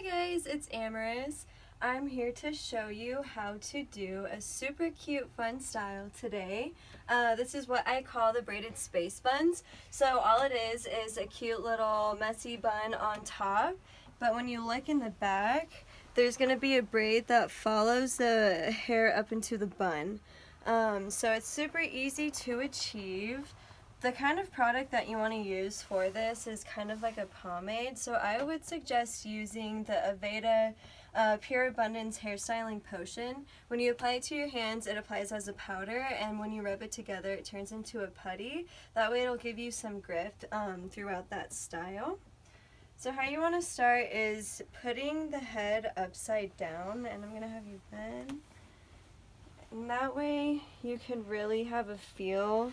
Hi guys, it's Amaris. I'm here to show you how to do a super cute fun style today. This is what I call the braided space buns. So all it is a cute little messy bun on top, but when you look in the back, there's going to be a braid that follows the hair up into the bun. So it's super easy to achieve. The kind of product that you want to use for this is kind of like a pomade, so I would suggest using the Aveda Pure Abundance Hairstyling Potion. When you apply it to your hands, it applies as a powder, and when you rub it together, it turns into a putty. That way it'll give you some grip throughout that style. So how you want to start is putting the head upside down, and I'm going to have you bend. And that way you can really have a feel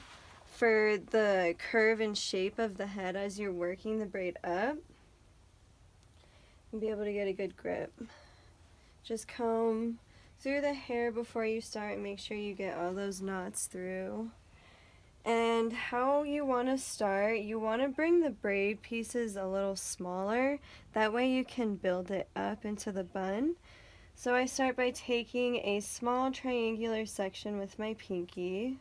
for the curve and shape of the head as you're working the braid up and be able to get a good grip. Just comb through the hair before you start and make sure you get all those knots through. And how you want to start, you want to bring the braid pieces a little smaller, that way you can build it up into the bun. So I start by taking a small triangular section with my pinky,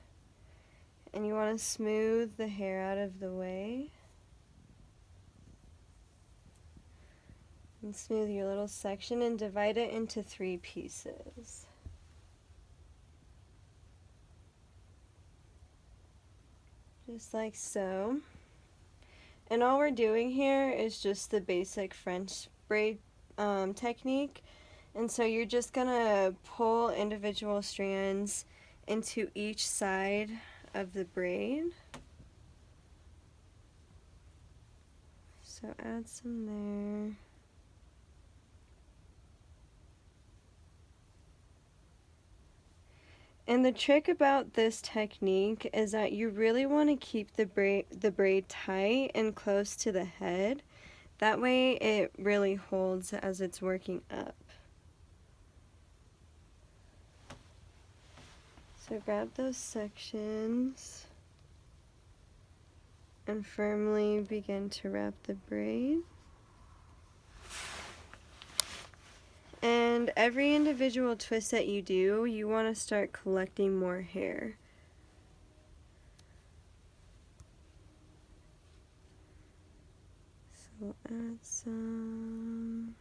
and you want to smooth the hair out of the way. And smooth your little section and divide it into 3 pieces. Just like so. And all we're doing here is just the basic French braid technique. And so you're just gonna pull individual strands into each side of the braid. So add some there. And the trick about this technique is that you really want to keep the braid tight and close to the head. That way it really holds as it's working up. So grab those sections and firmly begin to wrap the braid. And every individual twist that you do, you want to start collecting more hair. So add some.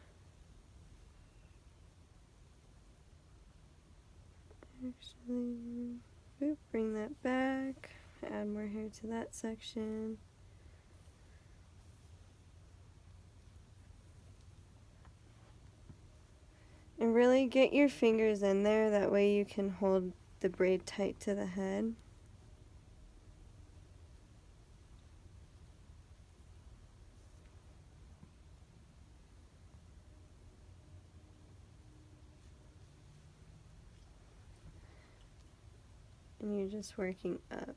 Actually, bring that back. Add more hair to that section. And really get your fingers in there, that way you can hold the braid tight to the head. And you're just working up.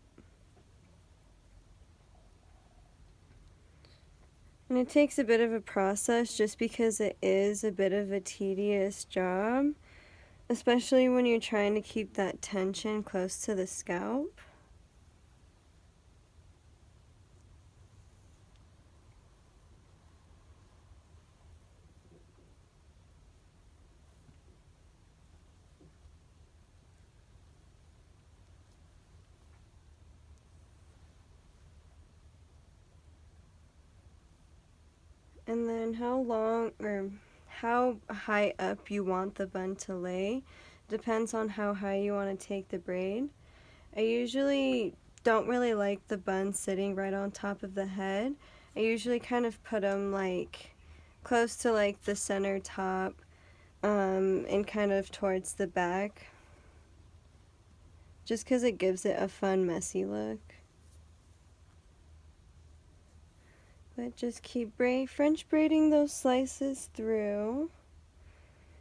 And it takes a bit of a process just because it is a bit of a tedious job, especially when you're trying to keep that tension close to the scalp. And then how long or how high up you want the bun to lay depends on how high you want to take the braid. I usually don't really like the bun sitting right on top of the head. I usually kind of put them like close to like the center top and kind of towards the back, just because it gives it a fun messy look. But just keep French braiding those slices through.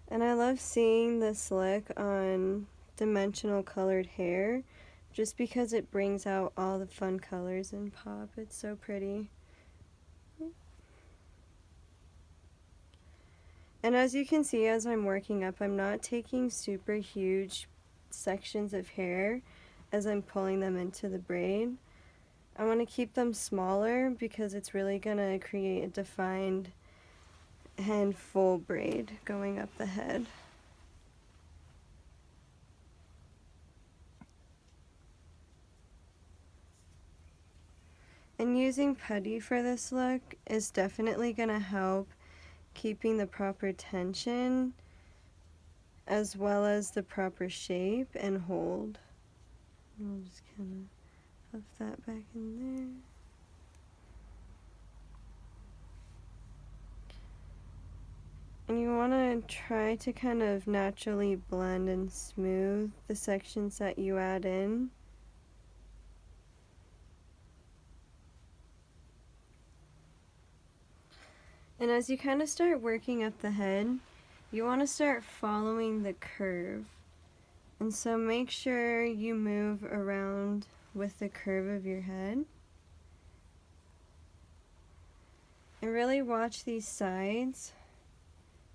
And I love seeing this look on dimensional colored hair just because it brings out all the fun colors and pop. It's so pretty. And as you can see, as I'm working up, I'm not taking super huge sections of hair as I'm pulling them into the braid. I want to keep them smaller because it's really going to create a defined and full braid going up the head. And using putty for this look is definitely going to help keeping the proper tension as well as the proper shape and hold. And we'll just kind of puff that back in there. And you want to try to kind of naturally blend and smooth the sections that you add in. And as you kind of start working up the head, you want to start following the curve. And so make sure you move around with the curve of your head. And really watch these sides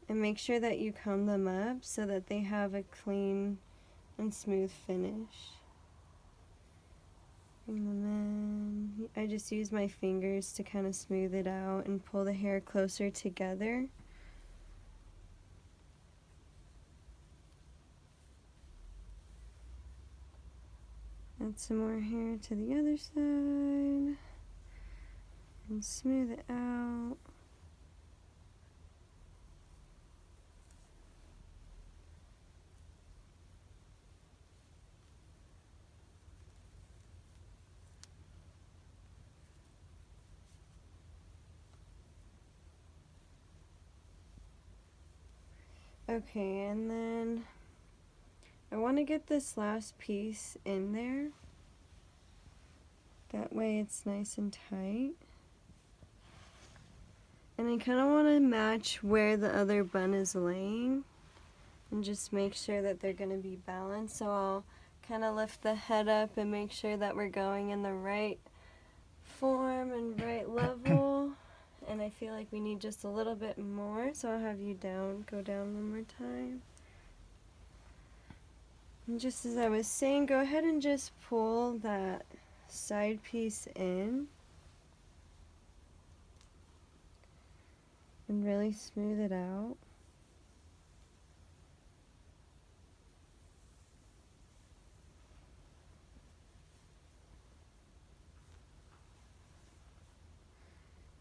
and make sure that you comb them up so that they have a clean and smooth finish. Bring them in. I just use my fingers to kind of smooth it out and pull the hair closer together. Add some more hair to the other side and smooth it out. Okay, and then I want to get this last piece in there. That way it's nice and tight. And I kind of want to match where the other bun is laying and just make sure that they're going to be balanced. So I'll kind of lift the head up and make sure that we're going in the right form and right level. And I feel like we need just a little bit more, so I'll have you go down one more time. And just as I was saying, go ahead and just pull that side piece in and really smooth it out.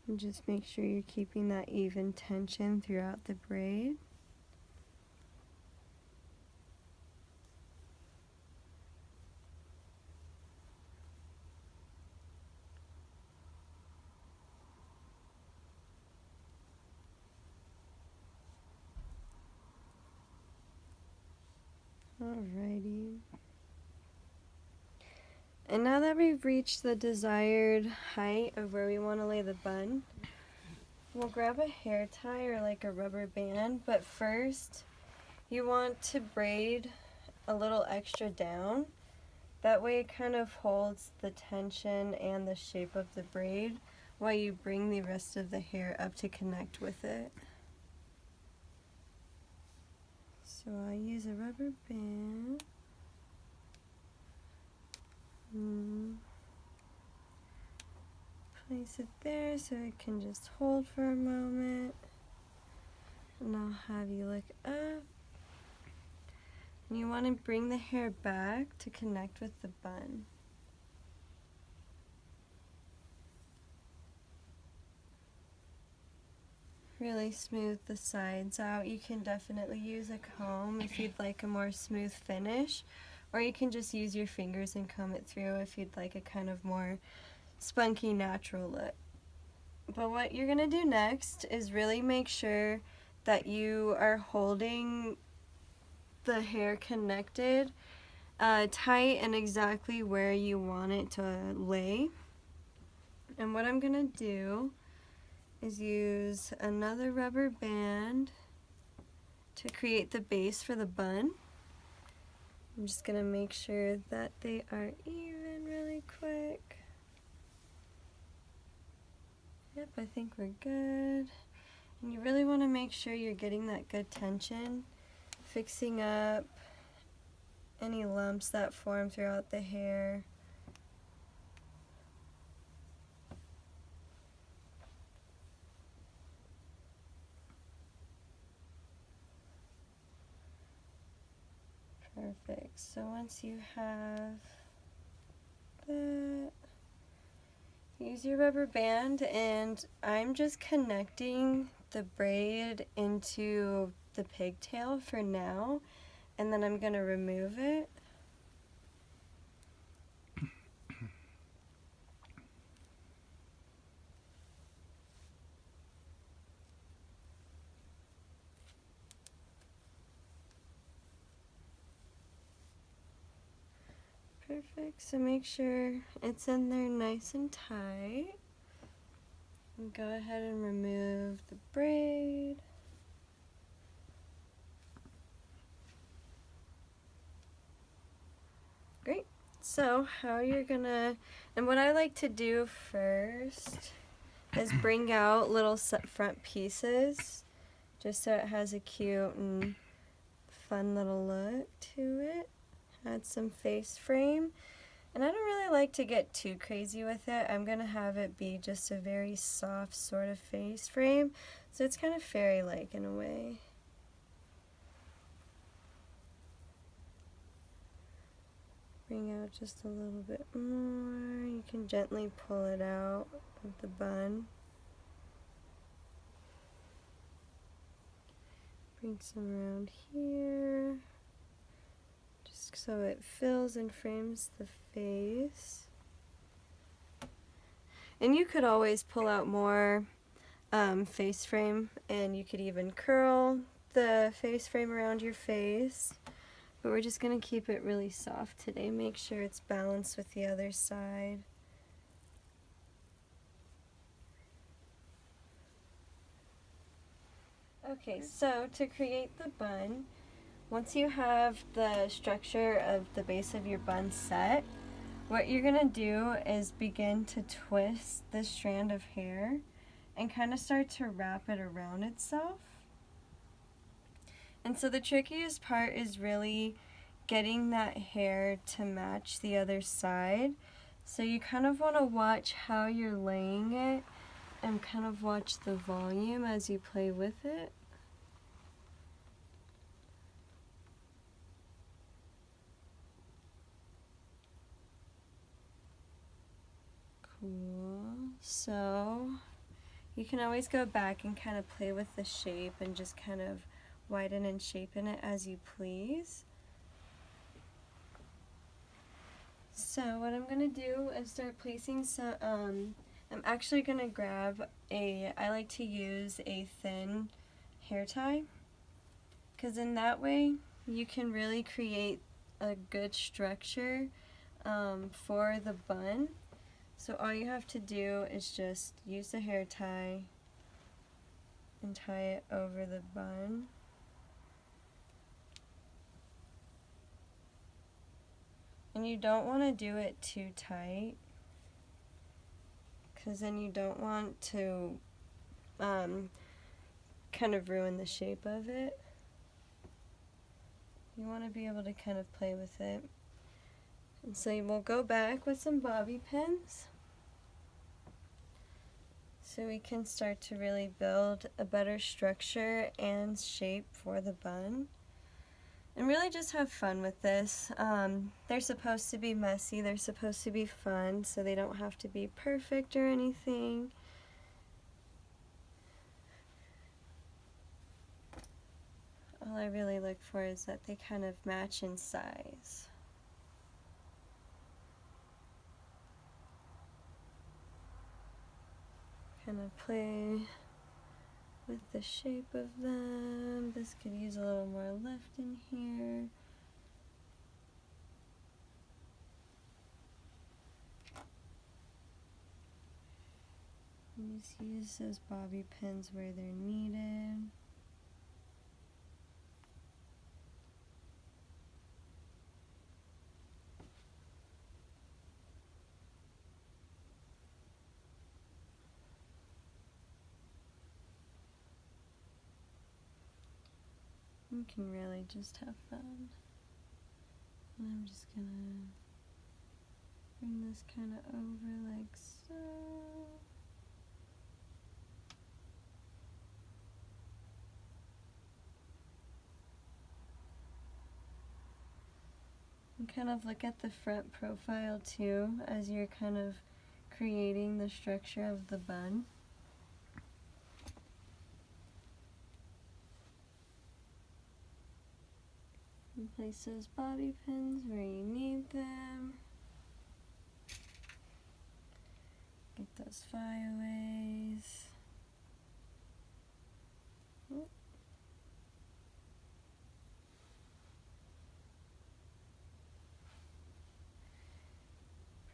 And just make sure you're keeping that even tension throughout the braid. Alrighty. And now that we've reached the desired height of where we want to lay the bun, we'll grab a hair tie or like a rubber band, but first you want to braid a little extra down. That way it kind of holds the tension and the shape of the braid while you bring the rest of the hair up to connect with it. So I'll use a rubber band. Place it there so it can just hold for a moment. And I'll have you look up. And you want to bring the hair back to connect with the bun. Really smooth the sides out. You can definitely use a comb if you'd like a more smooth finish, or you can just use your fingers and comb it through if you'd like a kind of more spunky, natural look. But what you're gonna do next is really make sure that you are holding the hair connected tight and exactly where you want it to lay. And what I'm gonna do is use another rubber band to create the base for the bun. I'm just gonna make sure that they are even really quick. Yep, I think we're good. And you really want to make sure you're getting that good tension, fixing up any lumps that form throughout the hair. Perfect. So once you have that, use your rubber band, and I'm just connecting the braid into the pigtail for now, and then I'm going to remove it. Perfect, so make sure it's in there nice and tight. And go ahead and remove the braid. Great, so how you're gonna, and what I like to do first is bring out little front pieces, just so it has a cute and fun little look to it. Add some face frame. And I don't really like to get too crazy with it. I'm going to have it be just a very soft sort of face frame. So it's kind of fairy-like in a way. Bring out just a little bit more. You can gently pull it out of the bun. Bring some around here, just so it fills and frames the face. And you could always pull out more face frame, and you could even curl the face frame around your face. But we're just going to keep it really soft today. Make sure it's balanced with the other side. Okay, so to create the bun, once you have the structure of the base of your bun set, what you're going to do is begin to twist this strand of hair and kind of start to wrap it around itself. And so the trickiest part is really getting that hair to match the other side. So you kind of want to watch how you're laying it and kind of watch the volume as you play with it. Cool. So you can always go back and kind of play with the shape and just kind of widen and shapen it as you please. So what I'm going to do is start placing some, I'm actually going to grab I like to use a thin hair tie, because in that way you can really create a good structure for the bun. So all you have to do is just use the hair tie and tie it over the bun. And you don't want to do it too tight, because then you don't want to kind of ruin the shape of it. You want to be able to kind of play with it. And so you will go back with some bobby pins so we can start to really build a better structure and shape for the bun. And really just have fun with this. They're supposed to be messy, they're supposed to be fun, so they don't have to be perfect or anything. All I really look for is that they kind of match in size. Kind of play with the shape of them. This could use a little more lift in here. And just use those bobby pins where they're needed. You can really just have fun. And I'm just gonna bring this kind of over like so. kind of look at the front profile too as you're kind of creating the structure of the bun. And place those bobby pins where you need them. Get those flyaways. Oh.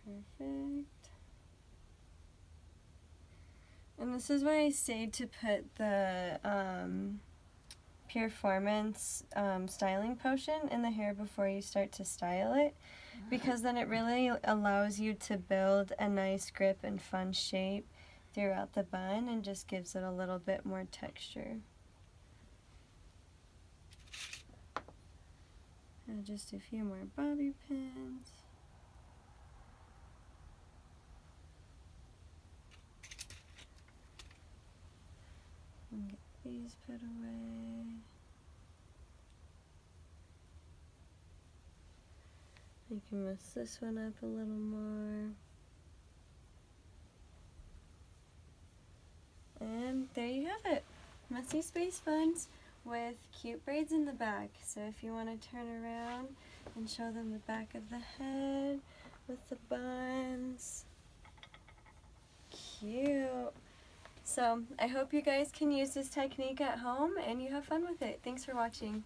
Perfect. And this is why I say to put the Pureformance styling potion in the hair before you start to style it, because then it really allows you to build a nice grip and fun shape throughout the bun and just gives it a little bit more texture. And just a few more bobby pins. And get these put away. You can mess this one up a little more. And there you have it. Messy space buns with cute braids in the back. So if you want to turn around and show them the back of the head with the buns. Cute. So I hope you guys can use this technique at home and you have fun with it. Thanks for watching.